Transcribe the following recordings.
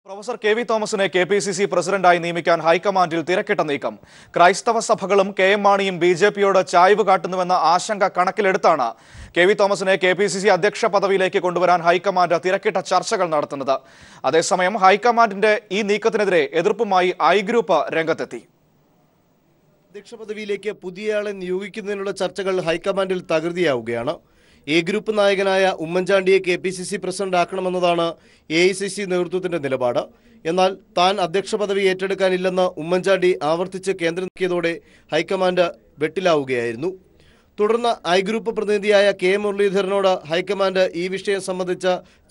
Professor K V. തോമസിനെ KPCC പ്രസിഡന്റായി നിയമിക്കാൻ ഹൈക്കമാൻഡിൽ തിരക്കിട്ട നീക്കം. ക്രൈസ്തവ സഭകളും കെ.എം. മാണിയും ബി.ജെ.പിയോട് ചായ്വ് കാട്ടുന്നുവെന്ന ആശങ്ക കണക്കിലെടുത്താണ് കെ.വി. തോമസിനെ കെ.പി.സി.സി അധ്യക്ഷ പദവിയിലേക്ക് കൊണ്ടുവരാൻ ഹൈക്കമാൻഡ് തിരക്കിട്ട ചർച്ചകൾ നടത്തുന്നത്. അതേസമയം ഹൈക്കമാൻഡിന്റെ ഈ നീക്കത്തിനെതിരെ എതിർപ്പുമായി ഐ ഗ്രൂപ്പ് രംഗത്തെത്തി. അധ്യക്ഷ പദവിയിലേക്ക് പുതിയയാളെ നിയോഗിക്കുന്നതിനുള്ള ചർച്ചകൾ ഹൈക്കമാൻഡിൽ തകൃതിയാവുകയാണ്. എ ഗ്രൂപ്പ് നായകനായ ഉമ്മൻചാണ്ടിയെ കെ.പി.സി.സി പ്രസിഡന്റ് ആക്കണമെന്നതാണ് എ.ഐ.സി.സി നേതൃത്വത്തിന്റെ നിലപാട്. എന്നാൽ താൻ അധ്യക്ഷ പദവി ഏറ്റെടുക്കാനില്ലെന്ന് ഉമ്മൻചാണ്ടി ആവർത്തിച്ച് കേന്ദ്രം നീക്കിയതോടെ ഹൈക്കമാൻഡ് വെട്ടിലാവുകയായിരുന്നു. തുടർന്ന് ഐ ഗ്രൂപ്പ് പ്രതിനിധിയായ കെ മുരളീധരനോട് ഹൈക്കമാൻഡ് ഈ വിഷയം സംബന്ധിച്ച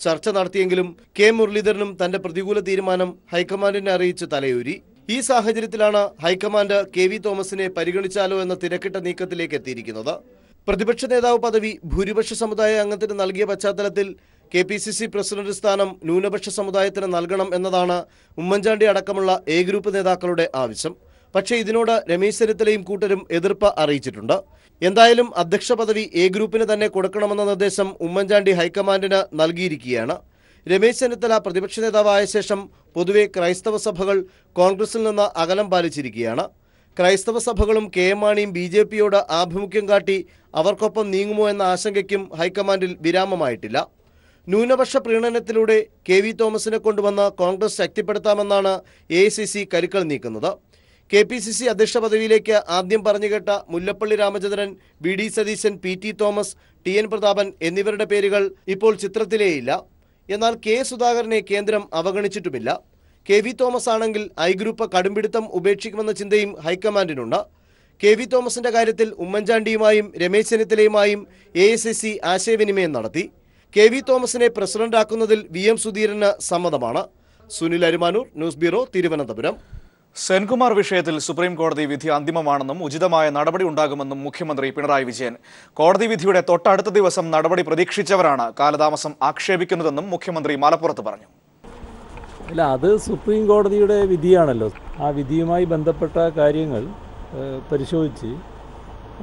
ചർച്ച നടത്തിയെങ്കിലും കെ മുരളീധരനും തന്റെ പ്രതികൂല തീരുമാനം ഹൈക്കമാൻഡിനെ അറിയിച്ച് തലയൂരി. ഈ സാഹചര്യത്തിലാണ് ഹൈക്കമാൻഡ് കെ.വി. തോമസിനെ പരിഗണിച്ചാലോ എന്ന തിരക്കിട്ട നീക്കത്തിലേക്ക് എത്തിയിരിക്കുന്നത്. പ്രതിപക്ഷ നേതാവ് പദവി ഭൂരിപക്ഷ സമുദായ അംഗത്തിന് നൽകിയ പശ്ചാത്തലത്തിൽ കെ.പി.സി.സി പ്രസിഡന്റ് സ്ഥാനം ന്യൂനപക്ഷ സമുദായത്തിന് നൽകണം എന്നതാണ് ഉമ്മൻചാണ്ടി അടക്കമുള്ള എ ഗ്രൂപ്പ് നേതാക്കളുടെ ആവശ്യം. പക്ഷേ ഇതിനോട് രമേശ് ചെന്നിത്തലയും കൂട്ടരും എതിർപ്പ് അറിയിച്ചിട്ടുണ്ട്. എന്തായാലും അധ്യക്ഷ പദവി എ ഗ്രൂപ്പിന് തന്നെ കൊടുക്കണമെന്ന നിർദ്ദേശം ഉമ്മൻചാണ്ടി ഹൈക്കമാൻഡിന് നൽകിയിരിക്കുകയാണ്. രമേശ് ചെന്നിത്തല പ്രതിപക്ഷ നേതാവായ ശേഷം പൊതുവെ ക്രൈസ്തവ സഭകൾ കോൺഗ്രസിൽ നിന്ന് അകലം പാലിച്ചിരിക്കുകയാണ്. ക്രൈസ്തവ സഭകളും കെ.എം. മാണിയും ബി.ജെ.പിയോട് ആഭിമുഖ്യം കാട്ടി അവർക്കൊപ്പം നീങ്ങുമോ എന്ന ആശങ്കയ്ക്കും ഹൈക്കമാൻഡിൽ വിരാമമായിട്ടില്ല. ന്യൂനപക്ഷ പ്രീണനത്തിലൂടെ കെ.വി. തോമസിനെ കൊണ്ടുവന്ന് കോൺഗ്രസ് ശക്തിപ്പെടുത്താമെന്നാണ് എ.ഐ.സി.സി കരുക്കൾ നീക്കുന്നത്. കെ.പി.സി.സി അധ്യക്ഷ പദവിയിലേക്ക് ആദ്യം പറഞ്ഞുകേട്ട മുല്ലപ്പള്ളി രാമചന്ദ്രൻ, വി.ഡി. സതീശൻ, പി.ടി. തോമസ്, ടി.എൻ. പ്രതാപൻ എന്നിവരുടെ പേരുകൾ ഇപ്പോൾ ചിത്രത്തിലേയില്ല. എന്നാൽ കെ. സുധാകരനെ കേന്ദ്രം അവഗണിച്ചിട്ടുമില്ല. കെ.വി. തോമസ് ആണെങ്കിൽ ഐ ഗ്രൂപ്പ് കടുംപിടുത്തം ഉപേക്ഷിക്കുമെന്ന ചിന്തയും ഹൈക്കമാൻഡിനുണ്ട്. കെ.വി. തോമസിന്റെ കാര്യത്തിൽ ഉമ്മൻചാണ്ടിയുമായും രമേശ് ചെന്നിത്തലയുമായും എ.ഐ.സി.സി ആശയവിനിമയം നടത്തി. കെ.വി. തോമസിനെ പ്രസിഡന്റാക്കുന്നതിൽ വി.എം. സുധീരന് സമ്മതമാണ്. Sunil Arumanoor, news bureau, Thiruvananthapuram. സെൻകുമാർ വിഷയത്തിൽ സുപ്രീം കോടതി വിധി അന്തിമമാണെന്നും ഉചിതമായ നടപടി ഉണ്ടാകുമെന്നും മുഖ്യമന്ത്രി പിണറായി വിജയൻ. കോടതി വിധിയുടെ തൊട്ടടുത്ത ദിവസം നടപടി പ്രതീക്ഷിച്ചവരാണ് കാലതാമസം ആക്ഷേപിക്കുന്നതെന്നും മുഖ്യമന്ത്രി മലപ്പുറത്ത് പറഞ്ഞു. അല്ല, അത് സുപ്രീം കോടതിയുടെ വിധിയാണല്ലോ. ആ വിധിയുമായി ബന്ധപ്പെട്ട കാര്യങ്ങൾ പരിശോധിച്ച്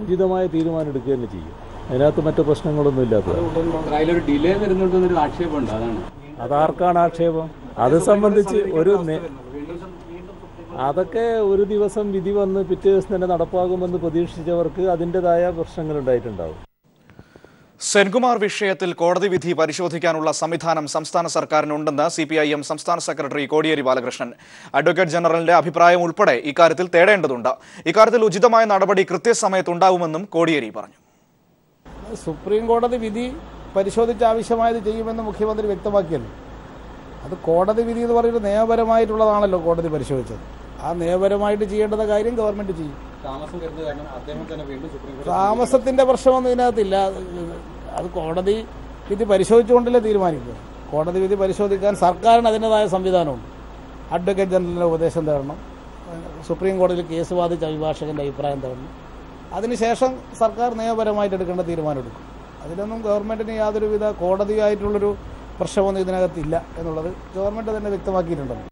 ഉചിതമായ തീരുമാനം എടുക്കുക തന്നെ ചെയ്യും. അതിനകത്ത് മറ്റു പ്രശ്നങ്ങളൊന്നും ഇല്ലാത്തത്. അതാർക്കാണ് ആക്ഷേപം? അത് സംബന്ധിച്ച് അതൊക്കെ ഒരു ദിവസം വിധി വന്ന് പിറ്റേ ദിവസം തന്നെ നടപ്പാകുമെന്ന് പ്രതീക്ഷിച്ചവർക്ക് അതിൻ്റെതായ പ്രശ്നങ്ങൾ ഉണ്ടായിട്ടുണ്ടാവും. സെൻകുമാർ വിഷയത്തിൽ കോടതി വിധി പരിശോധിക്കാനുള്ള സംവിധാനം സംസ്ഥാന സർക്കാരിനുണ്ടെന്ന് CPIM സംസ്ഥാന സെക്രട്ടറി കോടിയേരി ബാലകൃഷ്ണൻ. അഡ്വക്കേറ്റ് ജനറലിന്റെ അഭിപ്രായം ഉൾപ്പെടെ ഇക്കാര്യത്തിൽ തേടേണ്ടതുണ്ട്. ഇക്കാര്യത്തിൽ ഉചിതമായ നടപടി കൃത്യസമയത്തുണ്ടാവുമെന്നും കോടിയേരി പറഞ്ഞു. സുപ്രീം കോടതി വിധി പരിശോധിച്ച് ആവശ്യമായത് ചെയ്യുമെന്ന് മുഖ്യമന്ത്രി വ്യക്തമാക്കിയല്ലോ. അത് കോടതി വിധി എന്ന് പറയുന്നത് നിയമപരമായിട്ടുള്ളതാണല്ലോ കോടതി പരിശോധിച്ചത്. ആ നിയമപരമായിട്ട് ചെയ്യേണ്ട കാര്യം ഗവൺമെന്റ് ചെയ്യും. താമസത്തിന്റെ പ്രശ്നമൊന്നും ഇതിനകത്തില്ല. അത് കോടതി വിധി പരിശോധിച്ചുകൊണ്ടല്ലേ തീരുമാനിക്കുക. കോടതി വിധി പരിശോധിക്കാൻ സർക്കാരിന് അതിൻ്റെതായ സംവിധാനമുണ്ട്. അഡ്വക്കേറ്റ് ജനറലിൻ്റെ ഉപദേശം തേടണം, സുപ്രീം കോടതിയിൽ കേസ് വാദിച്ച അഭിഭാഷകന്റെ അഭിപ്രായം തേടണം. അതിനുശേഷം സർക്കാർ നിയമപരമായിട്ട് എടുക്കേണ്ട തീരുമാനം എടുക്കും. അതിലൊന്നും ഗവൺമെന്റിന് യാതൊരുവിധ കോടതിയായിട്ടുള്ളൊരു പ്രശ്നമൊന്നും ഇതിനകത്തില്ല എന്നുള്ളത് ഗവൺമെന്റ് തന്നെ വ്യക്തമാക്കിയിട്ടുണ്ടല്ലോ.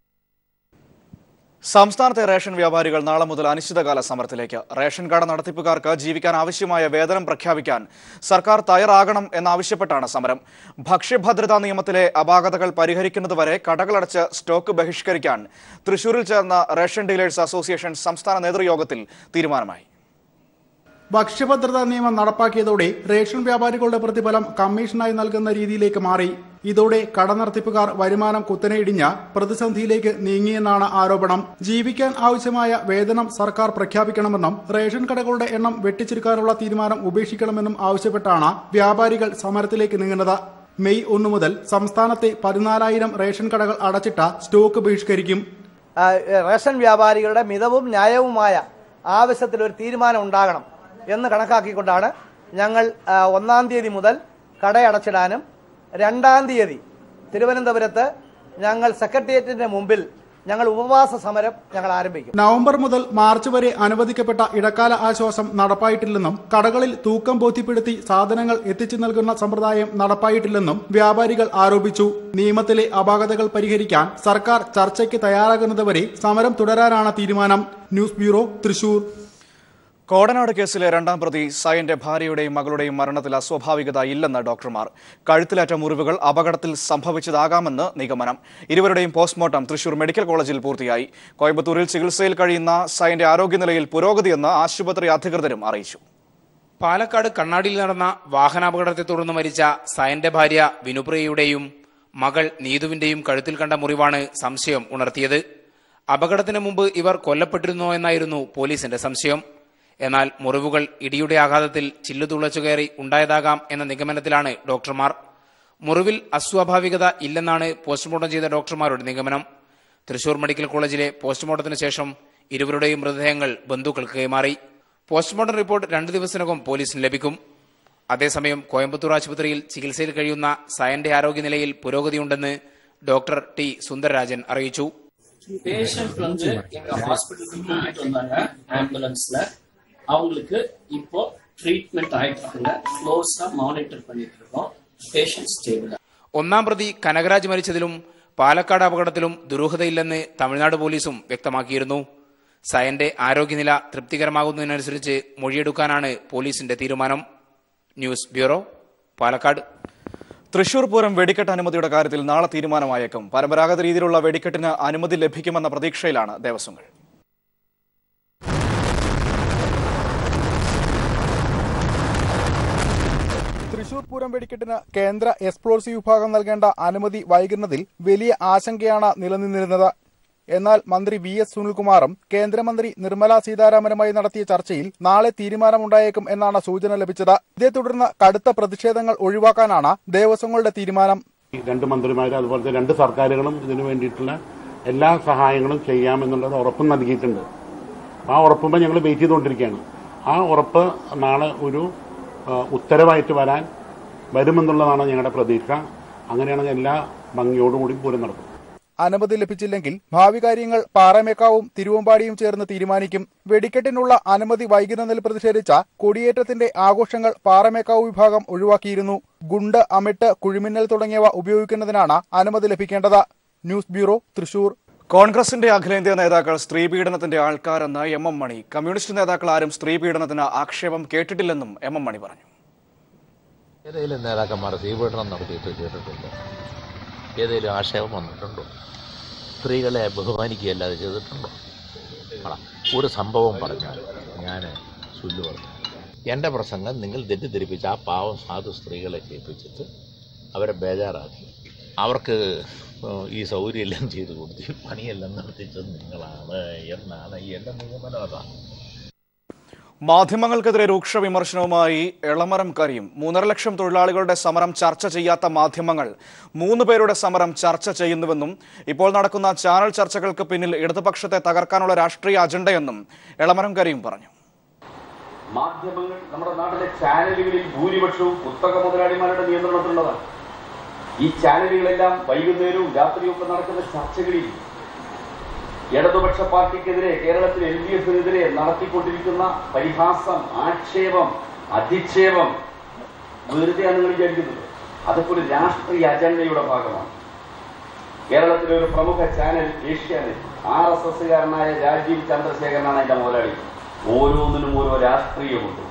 സംസ്ഥാനത്തെ റേഷൻ വ്യാപാരികൾ നാളെ മുതൽ അനിശ്ചിതകാല സമരത്തിലേക്ക്. റേഷൻ കട നടത്തിപ്പുകാർക്ക് ജീവിക്കാൻ ആവശ്യമായ വേതനം പ്രഖ്യാപിക്കാൻ സർക്കാർ തയ്യാറാകണം എന്നാവശ്യപ്പെട്ടാണ് സമരം. ഭക്ഷ്യഭദ്രതാ നിയമത്തിലെ അപാകതകൾ പരിഹരിക്കുന്നതുവരെ കടകളടച്ച് സ്റ്റോക്ക് ബഹിഷ്കരിക്കാൻ തൃശൂരിൽ ചേർന്ന റേഷൻ ഡീലേഴ്സ് അസോസിയേഷൻ സംസ്ഥാന നേതൃയോഗത്തിൽ തീരുമാനമായി. ഭക്ഷ്യഭദ്രതാ നിയമം നടപ്പാക്കിയതോടെ റേഷൻ വ്യാപാരികളുടെ പ്രതിഫലം കമ്മീഷനായി നൽകുന്ന രീതിയിലേക്ക് മാറി. ഇതോടെ കട നടത്തിപ്പുകാർ വരുമാനം കുത്തനെ ഇടിഞ്ഞ പ്രതിസന്ധിയിലേക്ക് നീങ്ങിയെന്നാണ് ആരോപണം. ജീവിക്കാൻ ആവശ്യമായ വേതനം സർക്കാർ പ്രഖ്യാപിക്കണമെന്നും റേഷൻ കടകളുടെ എണ്ണം വെട്ടിച്ചുരുക്കാനുള്ള തീരുമാനം ഉപേക്ഷിക്കണമെന്നും ആവശ്യപ്പെട്ടാണ് വ്യാപാരികൾ സമരത്തിലേക്ക് നീങ്ങുന്നത്. മെയ് 1 മുതൽ സംസ്ഥാനത്തെ 14,000 റേഷൻ കടകൾ അടച്ചിട്ട സ്റ്റോക്ക് ബഹിഷ്കരിക്കും. റേഷൻ വ്യാപാരികളുടെ മിതവും ന്യായവുമായ ആവശ്യത്തിൽ ഒരു തീരുമാനം ഉണ്ടാകണം എന്ന് കണക്കാക്കിക്കൊണ്ടാണ് ഞങ്ങൾ 1-ാം തീയതി മുതൽ കടയടച്ചിടാനും 2-ാം തീയതി തിരുവനന്തപുരത്ത് ഞങ്ങൾ സെക്രട്ടേറിയറ്റിന്റെ മുമ്പിൽ ഞങ്ങൾ ഉപവാസ സമരം ഞങ്ങൾ ആരംഭിക്കും. നവംബർ മുതൽ മാർച്ച് വരെ അനുവദിക്കപ്പെട്ട ഇടക്കാല ആശ്വാസം നടപ്പായിട്ടില്ലെന്നും കടകളിൽ തൂക്കം ബോധ്യപ്പെടുത്തി സാധനങ്ങൾ എത്തിച്ചു നൽകുന്ന സമ്പ്രദായം നടപ്പായിട്ടില്ലെന്നും വ്യാപാരികൾ ആരോപിച്ചു. നിയമത്തിലെ അപാകതകൾ പരിഹരിക്കാൻ സർക്കാർ ചർച്ചയ്ക്ക് തയ്യാറാകുന്നതുവരെ സമരം തുടരാനാണ് തീരുമാനം. News bureau, Thrissur. കോടനാട് കേസിലെ രണ്ടാം പ്രതി സയന്റെ ഭാര്യയുടെയും മകളുടെയും മരണത്തിൽ അസ്വാഭാവികത ഇല്ലെന്ന് ഡോക്ടർമാർ. കഴുത്തിലേറ്റ മുറിവുകൾ അപകടത്തിൽ സംഭവിച്ചതാകാമെന്ന് നിഗമനം. ഇരുവരുടെയും പോസ്റ്റ്മോർട്ടം തൃശൂർ മെഡിക്കൽ കോളേജിൽ പൂർത്തിയായി. കോയമ്പത്തൂരിൽ ചികിത്സയിൽ കഴിയുന്ന സയന്റെ ആരോഗ്യനിലയിൽ പുരോഗതിയെന്ന് ആശുപത്രി അധികൃതരും അറിയിച്ചു. പാലക്കാട് കണ്ണാടിയിൽ നടന്ന വാഹനാപകടത്തെ തുടർന്ന് മരിച്ച സയന്റെ ഭാര്യ വിനുപ്രിയയുടെയും മകൾ നീതുവിന്റെയും കഴുത്തിൽ കണ്ട മുറിവാണ് സംശയം ഉണർത്തിയത്. അപകടത്തിന് മുമ്പ് ഇവർ കൊല്ലപ്പെട്ടിരുന്നോ എന്നായിരുന്നു പോലീസിന്റെ സംശയം. എന്നാൽ മുറിവുകൾ ഇടിയുടെ ആഘാതത്തിൽ ചില്ലുതുളച്ചു കയറി ഉണ്ടായതാകാം എന്ന നിഗമനത്തിലാണ് ഡോക്ടർമാർ. മുറിവിൽ അസ്വാഭാവികത ഇല്ലെന്നാണ് പോസ്റ്റ്മോർട്ടം ചെയ്ത ഡോക്ടർമാരുടെ നിഗമനം. തൃശൂർ മെഡിക്കൽ കോളേജിലെ പോസ്റ്റ്മോർട്ടത്തിന് ശേഷം ഇരുവരുടെയും മൃതദേഹങ്ങൾ ബന്ധുക്കൾക്ക് കൈമാറി. പോസ്റ്റ്മോർട്ടം റിപ്പോർട്ട് 2 ദിവസത്തിനകം പോലീസിന് ലഭിക്കും. അതേസമയം കോയമ്പത്തൂർ ആശുപത്രിയിൽ ചികിത്സയിൽ കഴിയുന്ന സയന്റെ ആരോഗ്യനിലയിൽ പുരോഗതിയുണ്ടെന്ന് ഡോക്ടർ ടി സുന്ദരരാജൻ അറിയിച്ചു. அவங்களுக்கு இப்போ ட்ரீட்மெண்ட் ஆயிட்டு இருக்குங்க. க்ளோஸா மானிட்டர் பண்ணிட்டு இருக்கோம். Patient stable. ഒന്നാം പ്രതി കനകരാജ് മരിച്ചതിലും പാലക്കാട് അപകടത്തിലും ദുരൂഹതയില്ലെന്ന് തമിഴ്നാട് പോലീസും വ്യക്തമാക്കിയിരുന്നു. സയന്റെ ആരോഗ്യനില തൃപ്തികരമാകുന്നതിനനുസരിച്ച് മൊഴിയെടുക്കാനാണ് പോലീസിന്റെ തീരുമാനം. News bureau, Palakkad. തൃശൂർ പൂരം വെടിക്കെട്ട് അനുമതിയുടെ കാര്യത്തിൽ നാളെ തീരുമാനമായേക്കും. പരമ്പരാഗത രീതിയിലുള്ള വെടിക്കെട്ടിന് അനുമതി ലഭിക്കുമെന്ന പ്രതീക്ഷയിലാണ് ദേവസ്വങ്ങൾ. തൃശൂർ പൂരം വെടിക്കെട്ടിന് കേന്ദ്ര എക്സ്പ്ലോസീവ് വിഭാഗം നൽകേണ്ട അനുമതി വൈകുന്നതിൽ വലിയ ആശങ്കയാണ് നിലനിന്നിരുന്നത്. എന്നാൽ മന്ത്രി വി.എസ്. സുനിൽകുമാറും കേന്ദ്രമന്ത്രി നിർമ്മല സീതാരാമനുമായി നടത്തിയ ചർച്ചയിൽ നാളെ തീരുമാനമുണ്ടായേക്കും എന്നാണ് സൂചന ലഭിച്ചത്. ഇതേ തുടർന്ന് കടുത്ത പ്രതിഷേധങ്ങൾ ഒഴിവാക്കാനാണ് ദേവസ്വങ്ങളുടെ തീരുമാനം. 2 മന്ത്രിമാരും അതുപോലത്തെ 2 സർക്കാരുകളും ഇതിനു വേണ്ടിയിട്ടുള്ള എല്ലാ സഹായങ്ങളും ചെയ്യാമെന്നുള്ളത് ഉറപ്പ് നൽകിയിട്ടുണ്ട്. ആ ഉറപ്പുമ്പോൾ ഞങ്ങൾ വെയിറ്റ് ചെയ്തുകൊണ്ടിരിക്കുകയാണ്. ആ ഉറപ്പ് നാളെ ഒരു ഉത്തരവായിട്ട് വരുമെന്നുള്ളതാണ് ഞങ്ങളുടെ പ്രതീക്ഷ. അങ്ങനെയാണെങ്കിൽ എല്ലാ ഭംഗിയോടുകൂടി പൂരം നടക്കും. അനുമതി ലഭിച്ചില്ലെങ്കിൽ ഭാവി കാര്യങ്ങൾ പാറമേക്കാവും തിരുവമ്പാടിയും ചേർന്ന് തീരുമാനിക്കും. വെടിക്കെട്ടിനുള്ള അനുമതി വൈകുന്നതിൽ പ്രതിഷേധിച്ച കൊടിയേറ്റത്തിന്റെ ആഘോഷങ്ങൾ പാറമേക്കാവ് വിഭാഗം ഒഴിവാക്കിയിരുന്നു. ഗുണ്ട്, അമിട്ട്, കുഴിമിന്നൽ തുടങ്ങിയവ ഉപയോഗിക്കുന്നതിനാണ് അനുമതി ലഭിക്കേണ്ടത്. News bureau, Thrissur. കോൺഗ്രസിന്റെ അഖിലേന്ത്യാ നേതാക്കൾ സ്ത്രീപീഡനത്തിന്റെ ആൾക്കാരെന്ന് എം എം മണി. കമ്മ്യൂണിസ്റ്റ് നേതാക്കൾ ആരും സ്ത്രീപീഡനത്തിന് ആക്ഷേപം കേട്ടിട്ടില്ലെന്നും എം എം മണി പറഞ്ഞു. ഏതെങ്കിലും നേതാക്കന്മാർ സ്ത്രീപീഡനം നടത്തിയിട്ട് കേട്ടിട്ടുണ്ടോ? ഏതെങ്കിലും ആക്ഷേപം വന്നിട്ടുണ്ടോ? സ്ത്രീകളെ ബഹുമാനിക്കുകയല്ലാതെ ചെയ്തിട്ടുണ്ടോ? ഒരു സംഭവം പറഞ്ഞാൽ ഞാൻ സുല്ലു പറഞ്ഞു, എൻ്റെ പ്രസംഗം നിങ്ങൾ തെറ്റിദ്ധരിപ്പിച്ച് ആ പാവം സാധു സ്ത്രീകളെ കേൾപ്പിച്ചിട്ട് അവരെ ബേജാറാക്കി അവർക്ക് ഈ സൗകര്യമെല്ലാം ചെയ്തു കൊടുത്ത് പണിയെല്ലാം നടത്തിച്ചത് നിങ്ങളാണ് എന്നാണ് എൻ്റെ നിഗമനം. അതാണ്. മാധ്യമങ്ങൾക്കെതിരെ രൂക്ഷ വിമർശനവുമായി എളമരം കരീം. 3.5 ലക്ഷം തൊഴിലാളികളുടെ സമരം ചർച്ച ചെയ്യാത്ത മാധ്യമങ്ങൾ 3 പേരുടെ സമരം ചർച്ച ചെയ്യുന്നുവെന്നും ഇപ്പോൾ നടക്കുന്ന ചാനൽ ചർച്ചകൾക്ക് പിന്നിൽ ഇടതുപക്ഷത്തെ തകർക്കാനുള്ള രാഷ്ട്രീയ അജണ്ടയെന്നും എളമരം കരീം പറഞ്ഞു. മാധ്യമങ്ങൾ നമ്മുടെ നാട്ടിലെ ചാനലുകളിൽ ഭൂരിപക്ഷവും പുസ്തക മുതലാളിമാരുടെ നിയന്ത്രണത്തിലുള്ളതാണ്. ഈ ചാനലുകളെല്ലാം വൈകുന്നേരവും രാത്രിയൊക്കെ നടക്കുന്ന ചർച്ചകളിൽ ഇടതുപക്ഷ പാർട്ടിക്കെതിരെ കേരളത്തിൽ LDF-നെതിരെ നടത്തിക്കൊണ്ടിരിക്കുന്ന പരിഹാസം, ആക്ഷേപം, അധിക്ഷേപം വെറുതെയാണ് നിങ്ങൾ വിചാരിക്കുന്നത്. അതൊക്കെ ഒരു രാഷ്ട്രീയ അജണ്ടയുടെ ഭാഗമാണ്. കേരളത്തിലെ ഒരു പ്രമുഖ ചാനൽ ഏഷ്യാനെറ്റ്, RSSകാരനായ രാജീവ് ചന്ദ്രശേഖരനാണ് അതിന്റെ മുതലാളി. ഓരോന്നിനും ഓരോ രാഷ്ട്രീയമുണ്ട്.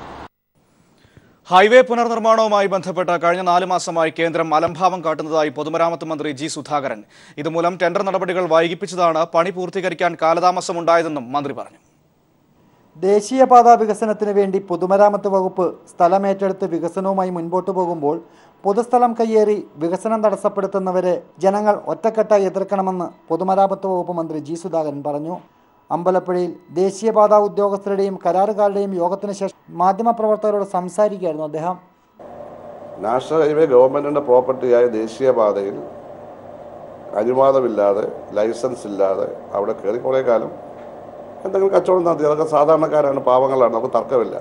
ഹൈവേ പുനർനിർമ്മാണവുമായി ബന്ധപ്പെട്ട് കഴിഞ്ഞ 4 മാസമായി കേന്ദ്രം അലംഭാവം കാട്ടുന്നതായി പൊതുമരാമത്ത് മന്ത്രി ജി സുധാകരൻ. ഇതുമൂലം ടെൻഡർ നടപടികൾ വൈകിപ്പിച്ചതാണ് പണി പൂർത്തീകരിക്കാൻ കാലതാമസമുണ്ടായതെന്നും മന്ത്രി പറഞ്ഞു. ദേശീയപാത വികസനത്തിന് വേണ്ടി പൊതുമരാമത്ത് വകുപ്പ് സ്ഥലമേറ്റെടുത്ത് വികസനവുമായി മുൻപോട്ടു പോകുമ്പോൾ പൊതുസ്ഥലം കയ്യേറി വികസനം തടസ്സപ്പെടുത്തുന്നവരെ ജനങ്ങൾ ഒറ്റക്കെട്ടായി എതിർക്കണമെന്ന് പൊതുമരാമത്ത് വകുപ്പ് മന്ത്രി ജി സുധാകരൻ പറഞ്ഞു. അമ്പലപ്പുഴയിൽ ദേശീയപാത ഉദ്യോഗസ്ഥരുടെയും കരാറുകാരുടെയും യോഗത്തിന് ശേഷം മാധ്യമപ്രവർത്തകരോട് സംസാരിക്കുകയായിരുന്നു അദ്ദേഹം. നാഷണൽ ഹൈവേ ഗവൺമെൻറ്റിൻ്റെ പ്രോപ്പർട്ടിയായ ദേശീയപാതയിൽ അനുവാദമില്ലാതെ, ലൈസൻസ് ഇല്ലാതെ അവിടെ കയറി കുറേ കാലം എന്തെങ്കിലും കച്ചവടം നടത്തി. അതൊക്കെ സാധാരണക്കാരാണ്, പാവങ്ങളാണ്, നമുക്ക് തർക്കമില്ല.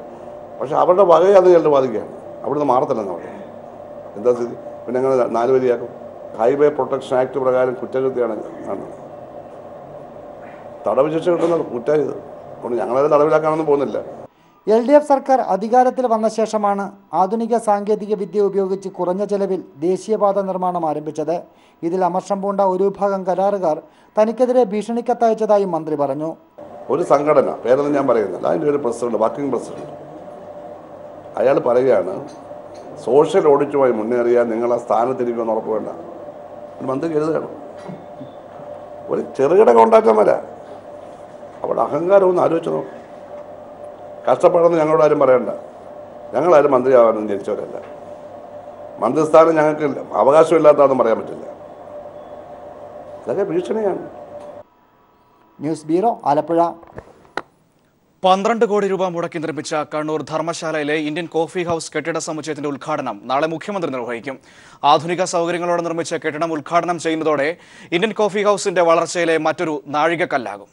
പക്ഷേ അവരുടെ വകയെ അത് ചെല്ലു ബാധിക്കുകയാണ്. അവിടുന്ന് മാറത്തില്ലെന്ന് അവിടെ എന്താ സ്ഥിതി? പിന്നെ ഞങ്ങൾ 4 വരിയാക്കും. ഹൈവേ പ്രൊട്ടക്ഷൻ ആക്ട് പ്രകാരം കുറ്റകൃത്യമാണ്. തടവ് ശിക്ഷ കിട്ടുന്നത് കുറ്റം ചെയ്ത് കൊണ്ട് ഞങ്ങളത് തടവിലാക്കാനൊന്നും പോകുന്നില്ല. LDF സർക്കാർ അധികാരത്തിൽ വന്ന ശേഷമാണ് ആധുനിക സാങ്കേതിക വിദ്യ ഉപയോഗിച്ച് കുറഞ്ഞ ചെലവിൽ ദേശീയപാത നിർമ്മാണം ആരംഭിച്ചത്. ഇതിൽ അമർഷം പൂണ്ട ഒരു വിഭാഗം കരാറുകാർ തനിക്കെതിരെ ഭീഷണിക്കത്തയച്ചതായും മന്ത്രി പറഞ്ഞു. ഒരു സംഘടന, പേരൊന്നും ഞാൻ പറയുന്നില്ല, അതിൻ്റെ ഒരു പ്രസിഡന്റ്, വർക്കിംഗ് പ്രസിഡന്റ്, അയാൾ പറയുകയാണ് സോഷ്യൽ ഓഡിറ്റുമായി മുന്നേറിയാൽ നിങ്ങൾ ആ സ്ഥാനത്തിരിക്കുമെന്ന് ഉറപ്പ് വേണ്ട. മന്ത്രി കരുതുകയാണ് ഒരു ചെറുകിട കോൺട്രാക്ടർ വരാ. അവിടെ അഹങ്കാരം ഒന്ന് ആലോചിച്ച് നോക്കും. കഷ്ടപ്പാടെന്ന് ഞങ്ങളോട് ആരും പറയണ്ട. ഞങ്ങളാരും മന്ത്രിയാവാനും ജനിച്ചവരല്ല. മന്ത്രിസ്ഥാനം ഞങ്ങൾക്ക് അവകാശമില്ലാത്തതെന്ന് പറയാൻ പറ്റില്ല. ഇതൊക്കെ ഭീഷണിയാണ്. News bureau, Alappuzha. 12 കോടി രൂപ മുടക്കി നിർമ്മിച്ച കണ്ണൂർ ധർമ്മശാലയിലെ ഇന്ത്യൻ കോഫി ഹൌസ് കെട്ടിട സമുച്ചയത്തിന്റെ ഉദ്ഘാടനം നാളെ മുഖ്യമന്ത്രി നിർവഹിക്കും. ആധുനിക സൗകര്യങ്ങളോടെ നിർമ്മിച്ച കെട്ടിടം ഉദ്ഘാടനം ചെയ്യുന്നതോടെ ഇന്ത്യൻ കോഫി ഹൌസിന്റെ വളർച്ചയിലെ മറ്റൊരു നാഴികക്കല്ലാകും.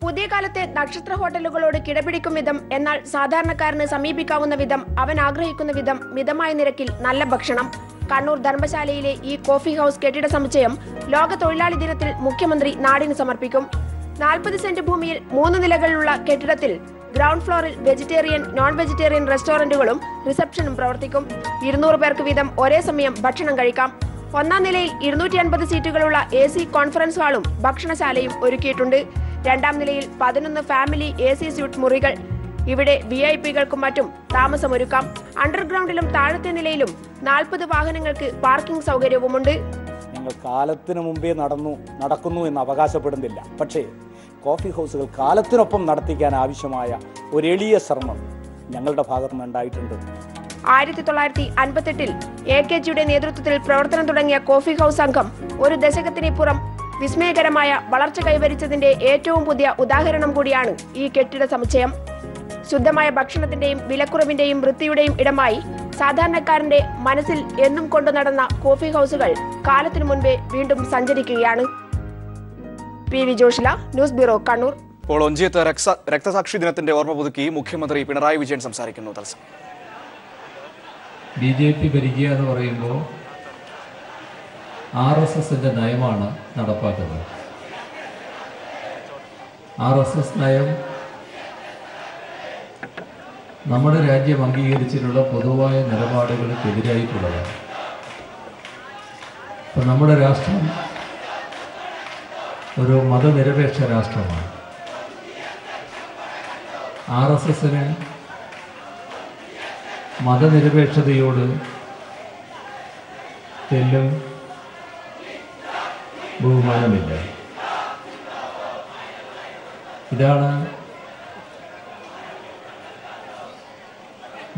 പുതിയ കാലത്തെ നക്ഷത്ര ഹോട്ടലുകളോട് കിടപിടിക്കും വിധം, എന്നാൽ സാധാരണക്കാരന് സമീപിക്കാവുന്ന വിധം, അവൻ ആഗ്രഹിക്കുന്ന വിധം മിതമായ നിരക്കിൽ നല്ല ഭക്ഷണം. കണ്ണൂർ ധർമ്മശാലയിലെ ഈ കോഫി ഹൌസ് കെട്ടിട സമുച്ചയം ലോക തൊഴിലാളി ദിനത്തിൽ മുഖ്യമന്ത്രി നാടിന് സമർപ്പിക്കും. 40 സെന്റ് ഭൂമിയിൽ 3 നിലകളുള്ള കെട്ടിടത്തിൽ ഗ്രൗണ്ട് ഫ്ലോറിൽ വെജിറ്റേറിയൻ, നോൺ വെജിറ്റേറിയൻ റെസ്റ്റോറന്റുകളും റിസപ്ഷനും പ്രവർത്തിക്കും. 200 പേർക്ക് വീതം ഒരേ സമയം ഭക്ഷണം കഴിക്കാം. 1-ാം നിലയിൽ 250 സീറ്റുകളുള്ള AC കോൺഫറൻസ് ഹാളും ഭക്ഷണശാലയും ഒരുക്കിയിട്ടുണ്ട്. 2-ാം നിലയിൽ 11 ഫാമിലി AC സ്യൂട്ട് മുറികൾ. ഇവിടെ VIP-കൾക്കും മറ്റും താമസമൊരുക്കാം. അണ്ടർഗ്രൗണ്ടിലും താഴത്തെ നിലയിലും 40 വാഹനങ്ങൾക്ക് പാർക്കിംഗ് സൗകര്യവുമുണ്ട്. ഞങ്ങൾ കാലത്തിന് മുമ്പേ നടക്കുന്നു എന്ന് അവകാശപ്പെടുന്നില്ല. പക്ഷേ കോഫി ഹൗസുകൾ കാലത്തിനൊപ്പം നടത്തിക്കാൻ ആവശ്യമായ ഒരു എളിയ ശ്രമം ഞങ്ങളുടെ ഭാഗത്തു നിന്നുണ്ടായിട്ടുണ്ട്. 1958-ൽ AKGയുടെ നേതൃത്വത്തിൽ പ്രവർത്തനം തുടങ്ങിയ കോഫി ഹൗസ് സംഘം ഒരു ദശകത്തിനിപ്പുറം വിസ്മയകരമായ വളർച്ച കൈവരിച്ചതിന്റെ ഏറ്റവും പുതിയ ഉദാഹരണം കൂടിയാണ് ഈ കെട്ടിട സമുച്ചയം. ശുദ്ധമായ ഭക്ഷണത്തിന്റെയും വിലക്കുറവിന്റെയും വൃത്തിയുടെയും ഇടമായി സാധാരണക്കാരന്റെ മനസ്സിൽ എന്നും കൊണ്ടു നടന്ന കോഫി ഹൗസുകൾ കാലത്തിനു മുൻപേ വീണ്ടും സഞ്ചരിക്കുകയാണ്. PV Joshila, news bureau, Kannur. ഇപ്പോൾ ഒഞ്ചിയത്ത് രക്തസാക്ഷി ദിനത്തിന്റെ ഓർമ്മ പുതുക്കി മുഖ്യമന്ത്രി പിണറായി വിജയൻ സംസാരിക്കുന്നു. BJP ഭരിക്കുക എന്ന് പറയുമ്പോൾ RSSന്റെ നയമാണ് നടപ്പാക്കുന്നത്. RSS നയം നമ്മുടെ രാജ്യം അംഗീകരിച്ചിട്ടുള്ള പൊതുവായ നിലപാടുകൾക്കെതിരായിട്ടുള്ളതാണ്. ഇപ്പം നമ്മുടെ രാഷ്ട്രം ഒരു മതനിരപേക്ഷ രാഷ്ട്രമാണ്. RSSന് മതനിരപേക്ഷതയോട് തെല്ലും ബഹുമാനമില്ല. ഇതാണ്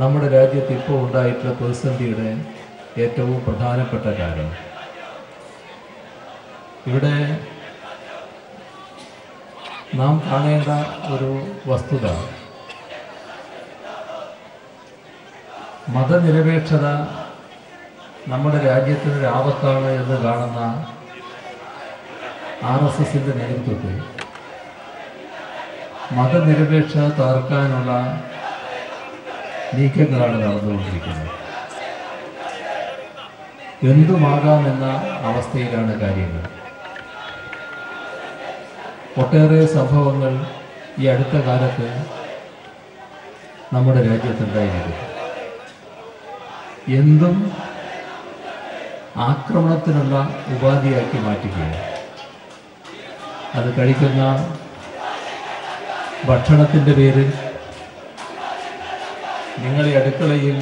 നമ്മുടെ രാജ്യത്ത് ഇപ്പോൾ ഉണ്ടായിട്ടുള്ള പ്രതിസന്ധിയുടെ ഏറ്റവും പ്രധാനപ്പെട്ട കാരണം. ഇവിടെ നാം കാണേണ്ട ഒരു വസ്തുത, മതനിരപേക്ഷത നമ്മുടെ രാജ്യത്തിനൊരു ആപത്താണ് എന്ന് കാണുന്ന RSSന്റെ നേതൃത്വത്തിൽ മതനിരപേക്ഷത തകർക്കാനുള്ള നീക്കങ്ങളാണ് നടന്നുകൊണ്ടിരിക്കുന്നത്. എന്തുമാകാമെന്ന അവസ്ഥയിലാണ് കാര്യങ്ങൾ. ഒട്ടേറെ സംഭവങ്ങൾ ഈ അടുത്ത കാലത്ത് നമ്മുടെ രാജ്യത്തുണ്ടായിരുന്നു. എന്തും ആക്രമണത്തിനുള്ള ഉപാധിയാക്കി മാറ്റുകയാണ്. അത് കഴിക്കുന്ന ഭക്ഷണത്തിൻ്റെ പേരിൽ, നിങ്ങളുടെ അടുക്കളയിൽ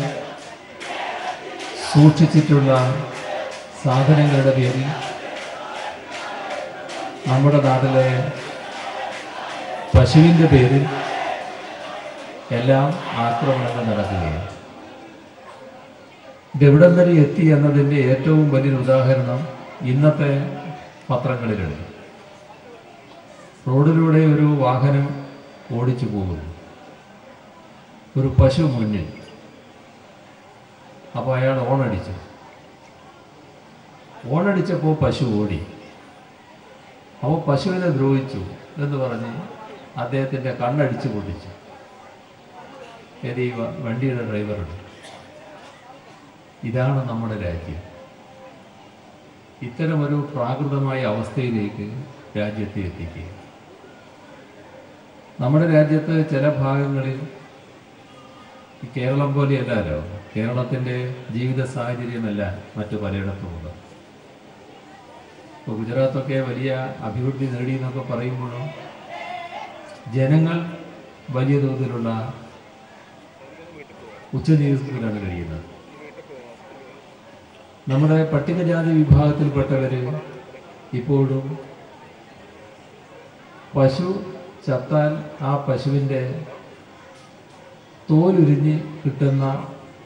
സൂക്ഷിച്ചിട്ടുള്ള സാധനങ്ങളുടെ പേരിൽ, നമ്മുടെ നാട്ടിലെ പശുവിൻ്റെ പേരിൽ എല്ലാം ആക്രമണങ്ങൾ നടക്കുകയാണ്. ഇതെവിടം വരെ എത്തി എന്നതിൻ്റെ ഏറ്റവും വലിയൊരു ഉദാഹരണം ഇന്നത്തെ പത്രങ്ങളിലുണ്ട്. റോഡിലൂടെ ഒരു വാഹനം ഓടിച്ചു പോകുന്നു, ഒരു പശു മുന്നിൽ. അപ്പോൾ അയാൾ ഓണടിച്ചപ്പോൾ പശു ഓടി. അപ്പോൾ പശുവിനെ ദ്രോഹിച്ചു എന്ന് പറഞ്ഞ് അദ്ദേഹത്തിൻ്റെ കണ്ണടിച്ചു പൊട്ടിച്ചു. ഈ വണ്ടിയുടെ ഡ്രൈവറുണ്ട്. ഇതാണ് നമ്മുടെ രാജ്യം. ഇത്തരമൊരു പ്രാകൃതമായ അവസ്ഥയിലേക്ക് രാജ്യത്തെ എത്തിക്കുക. നമ്മുടെ രാജ്യത്ത് ചില ഭാഗങ്ങളിൽ, കേരളം പോലെയല്ലല്ലോ, കേരളത്തിൻ്റെ ജീവിത സാഹചര്യമല്ല മറ്റു പലയിടത്തുമുണ്ട്. ഇപ്പോൾ ഗുജറാത്തൊക്കെ വലിയ അഭിവൃദ്ധി നേടി എന്നൊക്കെ പറയുമ്പോഴും ജനങ്ങൾ വലിയ തോതിലുള്ള ഉച്ചനീചത്വത്തിലാണ് കഴിയുന്നത്. നമ്മുടെ പട്ടികജാതി വിഭാഗത്തിൽപ്പെട്ടവർ ഇപ്പോഴും പശു ചത്താൽ ആ പശുവിൻ്റെ തോലുരിഞ്ഞ് കിട്ടുന്ന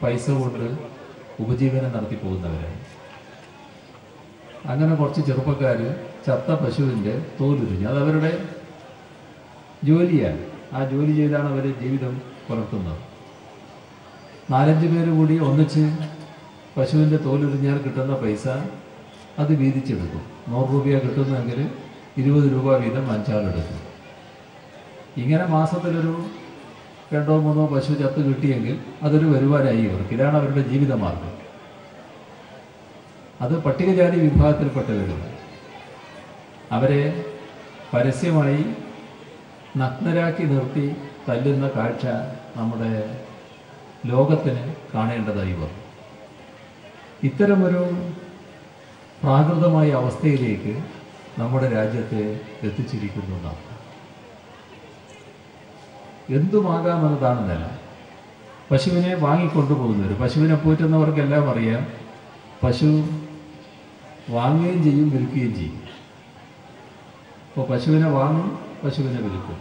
പൈസ കൊണ്ട് ഉപജീവനം നടത്തി പോകുന്നവരാണ്. അങ്ങനെ കുറച്ച് ചെറുപ്പക്കാർ ചത്ത പശുവിൻ്റെ തോലുരിഞ്ഞ് അതവരുടെ ജോലിയാണ്. ആ ജോലി ചെയ്താണ് അവർ ജീവിതം പുലർത്തുന്നത്. 4-5 പേര് കൂടി ഒന്നിച്ച് പശുവിൻ്റെ തോലുരിഞ്ഞാൽ കിട്ടുന്ന പൈസ അത് വീതിച്ചെടുക്കും. 100 രൂപയാണ് കിട്ടുന്നതെങ്കിൽ 20 രൂപ വീതം 5 ആളെടുക്കും. ഇങ്ങനെ മാസത്തിലൊരു 2-3 പശു ചത്ത് കിട്ടിയെങ്കിൽ അതൊരു വരുമാനമായി ഇവർക്ക്. ഇതാണ് അവരുടെ ജീവിതമാർഗം. അത് പട്ടികജാതി വിഭാഗത്തിൽപ്പെട്ടവരുണ്ട്. അവരെ പരസ്യമായി നഗ്നരാക്കി നിർത്തി തല്ലുന്ന കാഴ്ച നമ്മുടെ ലോകത്തിന് കാണേണ്ടതായി വന്നു. ഇത്തരമൊരു പ്രാകൃതമായ അവസ്ഥയിലേക്ക് നമ്മുടെ രാജ്യത്തെ എത്തിച്ചിരിക്കുന്നതാണ്. എന്തുമാകാമെന്നതാണ് നില. പശുവിനെ വാങ്ങിക്കൊണ്ടുപോകുന്നവർ, പശുവിനെ പോറ്റുന്നവർക്കെല്ലാം അറിയാം, പശു വാങ്ങുകയും ചെയ്യും വിൽക്കുകയും ചെയ്യും. അപ്പോൾ പശുവിനെ വാങ്ങും, പശുവിനെ വിൽക്കും.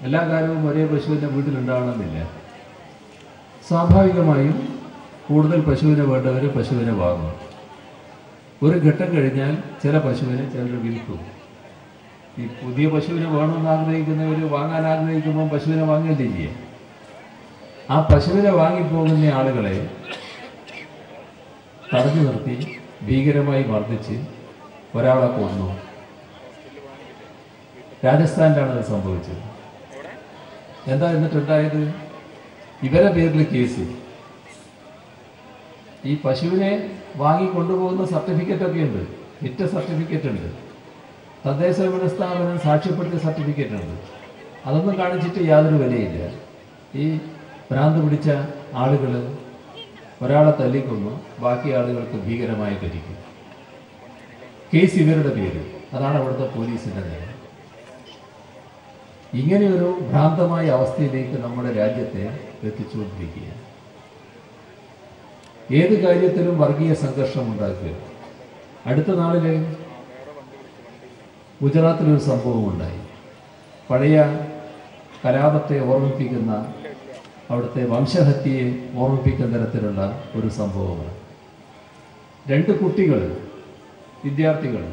എല്ലാ കാലവും ഒരേ പശുവിൻ്റെ വീട്ടിലുണ്ടാവണമെന്നില്ല. സ്വാഭാവികമായും കൂടുതൽ പശുവിനെ വേണ്ടവർ പശുവിനെ വാങ്ങും. ഒരു ഘട്ടം കഴിഞ്ഞാൽ ചില പശുവിനെ ചിലർ വിൽക്കും. ഈ പുതിയ പശുവിനെ വേണമെന്ന് ആഗ്രഹിക്കുന്നവർ വാങ്ങാൻ ആഗ്രഹിക്കുമ്പോൾ പശുവിനെ വാങ്ങുകയല്ലേ ചെയ്യുക. ആ പശുവിനെ വാങ്ങിപ്പോകുന്ന ആളുകളെ തടഞ്ഞു നിർത്തി ഭീകരമായി മർദ്ദിച്ച് ഒരാളെ കൊന്നു. രാജസ്ഥാനിലാണ് അത് സംഭവിച്ചത്. എന്താ എന്നിട്ടുണ്ടായത്? ഇവരെ പേരിൽ കേസ്. ഈ പശുവിനെ വാങ്ങിക്കൊണ്ടുപോകുന്ന സർട്ടിഫിക്കറ്റൊക്കെ ഉണ്ട്, വിറ്റ സർട്ടിഫിക്കറ്റ് ഉണ്ട്, തദ്ദേശ ഭരണ സ്ഥാപനം സാക്ഷ്യപ്പെടുത്തിയ സർട്ടിഫിക്കറ്റ് ഉണ്ട്. അതൊന്നും കാണിച്ചിട്ട് യാതൊരു വിലയില്ല. ഈ ഭ്രാന്ത് പിടിച്ച ആളുകൾ ഒരാളെ തല്ലിക്കൊന്നു, ബാക്കി ആളുകൾക്ക് ഭീകരമായി പരിക്കും. കേസ് ഇവരുടെ പേര്. അതാണ് അവിടുത്തെ പോലീസിൻ്റെ നില. ഇങ്ങനെയൊരു ഭ്രാന്തമായ അവസ്ഥയിലേക്ക് നമ്മുടെ രാജ്യത്തെ എത്തിച്ചുകൊണ്ടിരിക്കുക. ഏത് കാര്യത്തിലും വർഗീയ സംഘർഷം ഉണ്ടാക്കുക. അടുത്ത നാളിൽ ഗുജറാത്തിലൊരു സംഭവം ഉണ്ടായി. പഴയ കലാപത്തെ ഓർമ്മിപ്പിക്കുന്ന, അവിടുത്തെ വംശഹത്യയെ ഓർമ്മിപ്പിക്കുന്ന തരത്തിലുള്ള ഒരു സംഭവമാണ്. 2 കുട്ടികൾ, വിദ്യാർത്ഥികൾ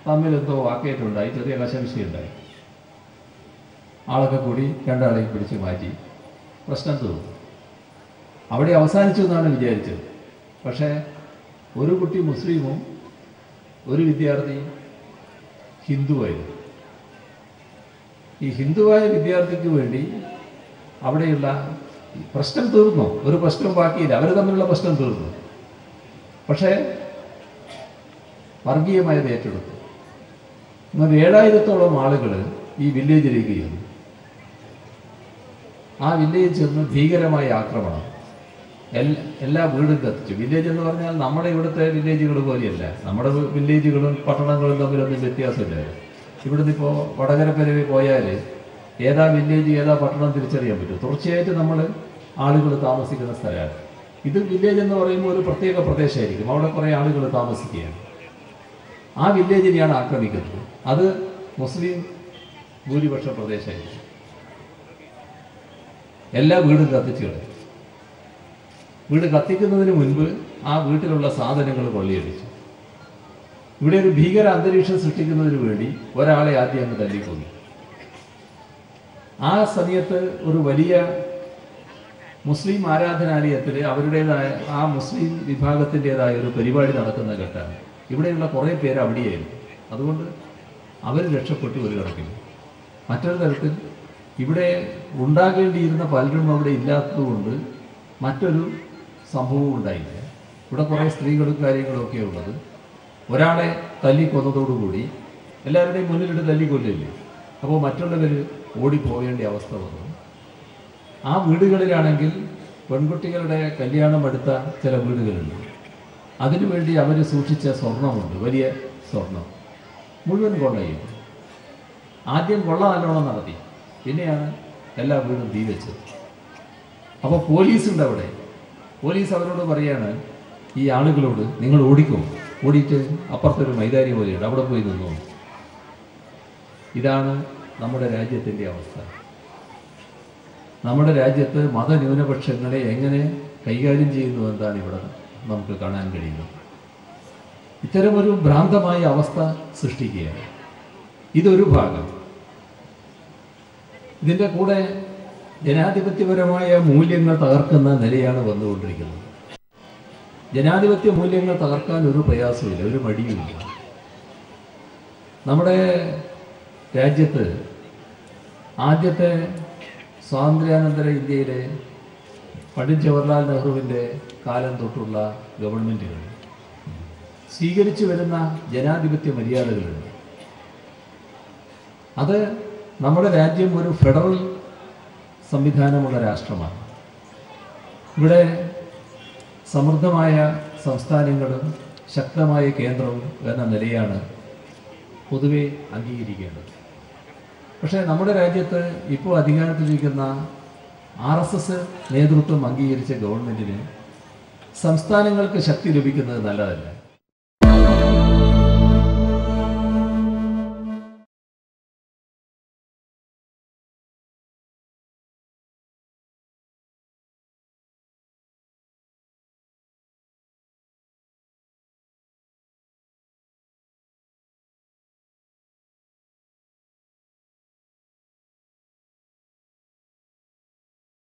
തമ്മിലെന്തോ വാക്കേറ്റുണ്ടായി, ചെറിയ കശവിശയുണ്ടായി. ആളൊക്കെ കൂടി 2 ആളെയും പിടിച്ച് മാറ്റി പ്രശ്നം തീർന്നു. അവിടെ അവസാനിച്ചു എന്നാണ് വിചാരിച്ചത്. പക്ഷേ ഒരു കുട്ടി മുസ്ലിമും ഒരു വിദ്യാർത്ഥി ഹിന്ദുവായിരുന്നു. ഈ ഹിന്ദുവായ വിദ്യാർത്ഥിക്ക് വേണ്ടി അവിടെയുള്ള പ്രശ്നം തീർന്നു. ഒരു പ്രശ്നം ബാക്കിയില്ല. അവർ തമ്മിലുള്ള പ്രശ്നം തീർന്നു. പക്ഷേ വർഗീയമായത് ഏറ്റെടുത്തു. എന്നാൽ 7000-ഓളം ആളുകൾ ഈ വില്ലേജിലേക്ക് ചെന്നു. ആ വില്ലേജ് ചെന്ന് ഭീകരമായ ആക്രമണം. എല്ലാ വീടും കത്തിച്ചു. വില്ലേജ് എന്ന് പറഞ്ഞാൽ നമ്മുടെ ഇവിടുത്തെ വില്ലേജുകൾ പോലെയല്ല. നമ്മുടെ വില്ലേജുകളും പട്ടണങ്ങളും തമ്മിലൊന്നും വ്യത്യാസമില്ല. ഇവിടുന്ന് ഇപ്പോൾ വടകരപ്പരവി പോയാൽ ഏതാ വില്ലേജ് ഏതാ പട്ടണം തിരിച്ചറിയാൻ പറ്റും. തുടർച്ചയായിട്ട് നമ്മൾ ആളുകൾ താമസിക്കുന്ന സ്ഥലമാണ്. ഇത് വില്ലേജ് എന്ന് പറയുമ്പോൾ ഒരു പ്രത്യേക പ്രദേശമായിരിക്കും. അവിടെ കുറേ ആളുകൾ താമസിക്കുകയാണ്. ആ വില്ലേജിനെയാണ് ആക്രമിക്കുന്നത്. അത് മുസ്ലിം ഭൂരിപക്ഷ പ്രദേശമായിരിക്കും. എല്ലാ വീടും കത്തിച്ചു കളയും. വീട് കത്തിക്കുന്നതിന് മുൻപ് ആ വീട്ടിലുള്ള സാധനങ്ങൾ കൊള്ളയടിച്ചു. ഇവിടെ ഒരു ഭീകര അന്തരീക്ഷം സൃഷ്ടിക്കുന്നതിന് വേണ്ടി ഒരാളെ ആദ്യം അങ്ങ് തല്ലിക്കൊന്നു. ആ സമയത്ത് ഒരു വലിയ മുസ്ലിം ആരാധനാലയത്തിൽ അവരുടേതായ ആ മുസ്ലിം വിഭാഗത്തിൻ്റെതായ ഒരു പരിപാടി നടക്കുന്ന ഘട്ടമാണ്. ഇവിടെയുള്ള കുറേ പേര് അവിടെയായിരുന്നു. അതുകൊണ്ട് അവർ രക്ഷപ്പെട്ടു ഒരു കണക്കിന്. മറ്റൊരു തരത്തിൽ ഇവിടെ ഉണ്ടാകേണ്ടിയിരുന്ന പലരും അവിടെ ഇല്ലാത്തതുകൊണ്ട് മറ്റൊരു സംഭവവും ഉണ്ടായില്ല. ഇവിടെ കുറേ സ്ത്രീകളും കാര്യങ്ങളൊക്കെ ഉള്ളത്. ഒരാളെ തല്ലിക്കൊന്നതോടുകൂടി എല്ലാവരുടെയും മുന്നിലിട്ട് തല്ലിക്കൊല്ലില്ലേ. അപ്പോൾ മറ്റുള്ളവർ ഓടിപ്പോകേണ്ട അവസ്ഥ വന്നു. ആ വീടുകളിലാണെങ്കിൽ പെൺകുട്ടികളുടെ കല്യാണം എടുത്ത ചില വീടുകളുണ്ട്. അതിനുവേണ്ടി അവർ സൂക്ഷിച്ച സ്വർണമുണ്ട്, വലിയ സ്വർണം മുഴുവൻ കൊള്ളയും. ആദ്യം കൊള്ള നല്ലോണം നടത്തി, പിന്നെയാണ് എല്ലാ വീടും തീ വെച്ചത്. അപ്പോൾ പോലീസുണ്ട് അവിടെ. പോലീസ് അവരോട് പറയാണ്, ഈ ആളുകളോട് നിങ്ങൾ ഓടിക്കും, ഓടിയിട്ട് അപ്പുറത്തൊരു മൈതാനി പോലെയുണ്ട്, അവിടെ പോയി നിന്നു. ഇതാണ് നമ്മുടെ രാജ്യത്തിൻ്റെ അവസ്ഥ. നമ്മുടെ രാജ്യത്ത് മതന്യൂനപക്ഷങ്ങളെ എങ്ങനെ കൈകാര്യം ചെയ്യുന്നു എന്നാണ് ഇവിടെ നമുക്ക് കാണാൻ കഴിയുന്നത്. ഇത്തരമൊരു ഭ്രാന്തമായ അവസ്ഥ സൃഷ്ടിക്കുകയാണ്. ഇതൊരു ഭാഗം. ഇതിൻ്റെ കൂടെ ജനാധിപത്യപരമായ മൂല്യങ്ങൾ തകർക്കുന്ന നിലയാണ് വന്നുകൊണ്ടിരിക്കുന്നത്. ജനാധിപത്യ മൂല്യങ്ങൾ തകർക്കാൻ ഒരു പ്രയാസമില്ല, ഒരു മടിയുമില്ല. നമ്മുടെ രാജ്യത്ത് ആദ്യത്തെ സ്വാതന്ത്ര്യാനന്തര ഇന്ത്യയിലെ പണ്ഡിറ്റ് ജവഹർലാൽ നെഹ്റുവിൻ്റെ കാലം തൊട്ടുള്ള ഗവൺമെൻറ്റുകൾ സ്വീകരിച്ചു വരുന്ന ജനാധിപത്യ മര്യാദകളുണ്ട്. അത് നമ്മുടെ രാജ്യം ഒരു ഫെഡറൽ സംവിധാനമുള്ള രാഷ്ട്രമാണ്. ഇവിടെ സമൃദ്ധമായ സംസ്ഥാനങ്ങളും ശക്തമായ കേന്ദ്രവും എന്ന നിലയാണ് പൊതുവെ അംഗീകരിക്കേണ്ടത്. പക്ഷേ നമ്മുടെ രാജ്യത്ത് ഇപ്പോൾ അധികാരത്തിലിരിക്കുന്ന RSS നേതൃത്വം അംഗീകരിച്ച ഗവൺമെൻറ്റിന് സംസ്ഥാനങ്ങൾക്ക് ശക്തി ലഭിക്കുന്നത് നല്ലതല്ല.